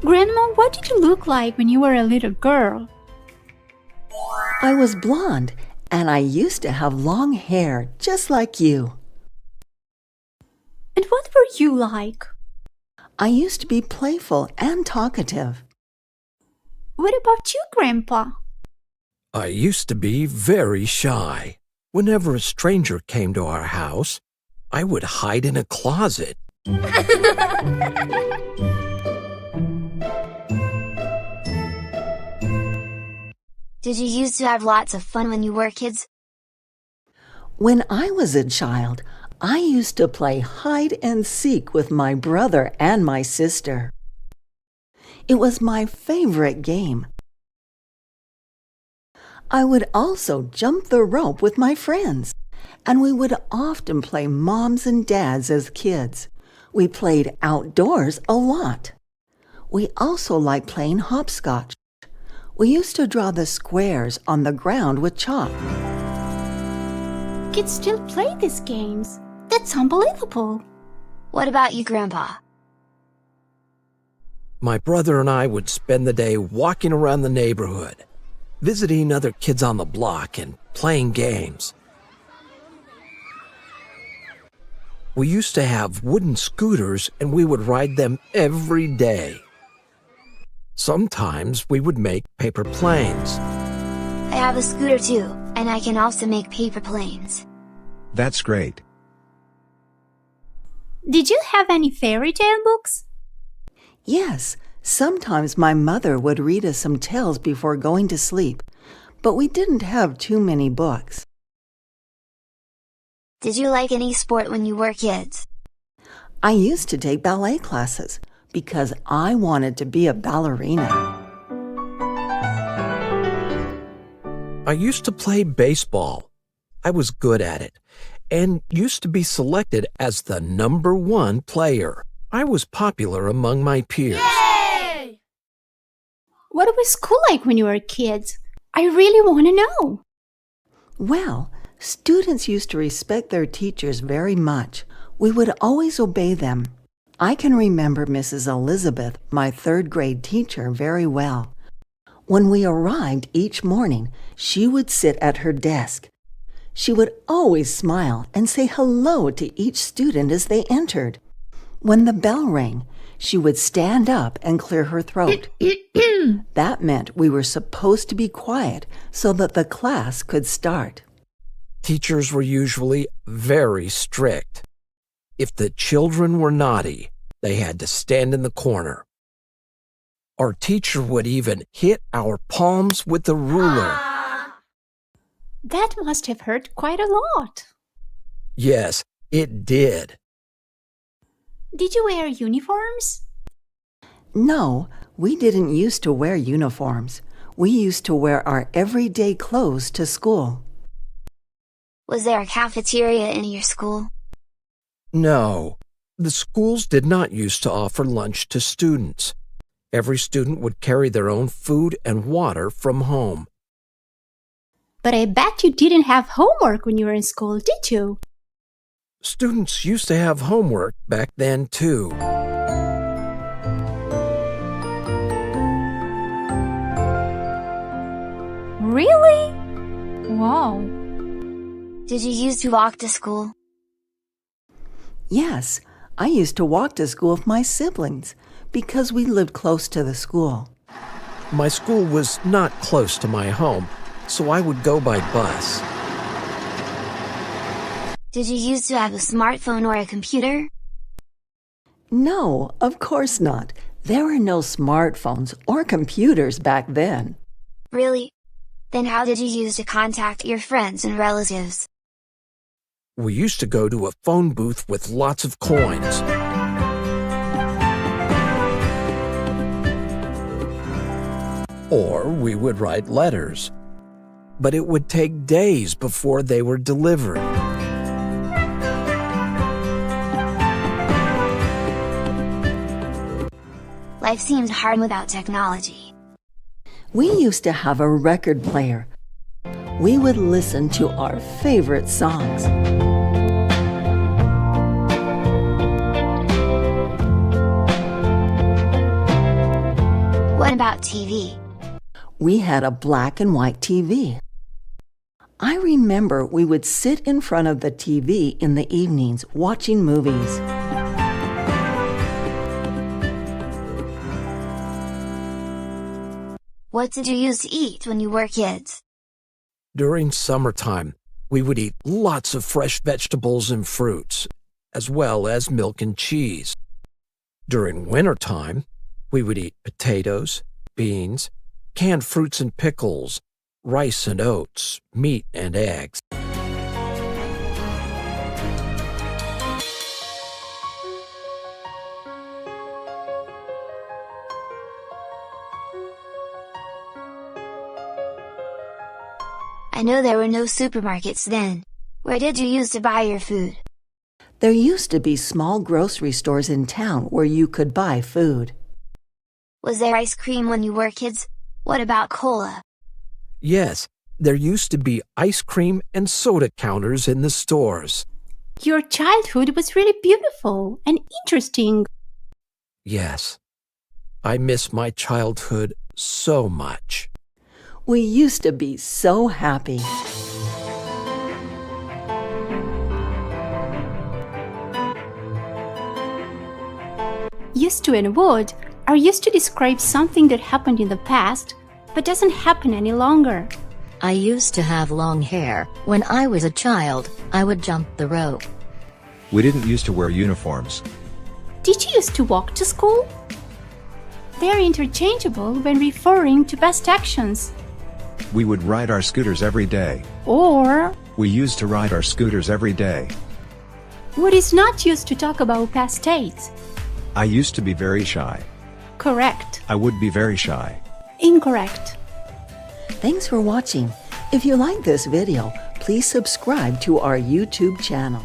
Grandma, what did you look like when you were a little girl? I was blonde, and I used to have long hair, just like you. And what were you like? I used to be playful and talkative. What about you, Grandpa? I used to be very shy. Whenever a stranger came to our house, I would hide in a closet. Did you used to have lots of fun when you were kids? When I was a child, I used to play hide and seek with my brother and my sister. It was my favorite game. I would also jump the rope with my friends, and we would often play moms and dads as kids. We played outdoors a lot. We also liked playing hopscotch. We used to draw the squares on the ground with chalk. Kids still play these games. That's unbelievable. What about you, Grandpa? My brother and I would spend the day walking around the neighborhood, visiting other kids on the block and playing games. We used to have wooden scooters and we would ride them every day. Sometimes we would make paper planes. I have a scooter too, and I can also make paper planes. That's great. Did you have any fairy tale books? Yes, sometimes my mother would read us some tales before going to sleep, but we didn't have too many books. Did you like any sport when you were kids? I used to take ballet classes because I wanted to be a ballerina. I used to play baseball. I was good at it and used to be selected as the #1 player. I was popular among my peers. Yay! What was school like when you were kids? I really want to know. Well, students used to respect their teachers very much. We would always obey them. I can remember Mrs. Elizabeth, my third-grade teacher, very well. When we arrived each morning, she would sit at her desk. She would always smile and say hello to each student as they entered. When the bell rang, she would stand up and clear her throat. That meant we were supposed to be quiet so that the class could start. Teachers were usually very strict. If the children were naughty, they had to stand in the corner. Our teacher would even hit our palms with a ruler. That must have hurt quite a lot. Yes, it did. Did you wear uniforms? No, we didn't used to wear uniforms. We used to wear our everyday clothes to school. Was there a cafeteria in your school? No, the schools did not used to offer lunch to students. Every student would carry their own food and water from home. But I bet you didn't have homework when you were in school, did you? Students used to have homework back then, too. Really? Wow. Did you used to walk to school? Yes, I used to walk to school with my siblings because we lived close to the school. My school was not close to my home, so I would go by bus. Did you used to have a smartphone or a computer? No, of course not. There were no smartphones or computers back then. Really? Then how did you use to contact your friends and relatives? We used to go to a phone booth with lots of coins. Or we would write letters. But it would take days before they were delivered. Life seems hard without technology. We used to have a record player. We would listen to our favorite songs. What about TV? We had a black and white TV. I remember we would sit in front of the TV in the evenings watching movies. What did you used to eat when you were kids? During summertime, we would eat lots of fresh vegetables and fruits, as well as milk and cheese. During wintertime, we would eat potatoes, beans, canned fruits and pickles, rice and oats, meat and eggs. I know there were no supermarkets then. Where did you use to buy your food? There used to be small grocery stores in town where you could buy food. Was there ice cream when you were kids? What about cola? Yes, there used to be ice cream and soda counters in the stores. Your childhood was really beautiful and interesting. Yes, I miss my childhood so much. We used to be so happy. Used to and would are used to describe something that happened in the past but doesn't happen any longer. I used to have long hair. When I was a child, I would jump the rope. We didn't used to wear uniforms. Did you used to walk to school? They're interchangeable when referring to past actions. We would ride our scooters every day. Or We used to ride our scooters every day. what is not used to talk about past states. I used to be very shy. Correct. I would be very shy. Incorrect. Thanks for watching. If you like this video, please subscribe to our YouTube channel.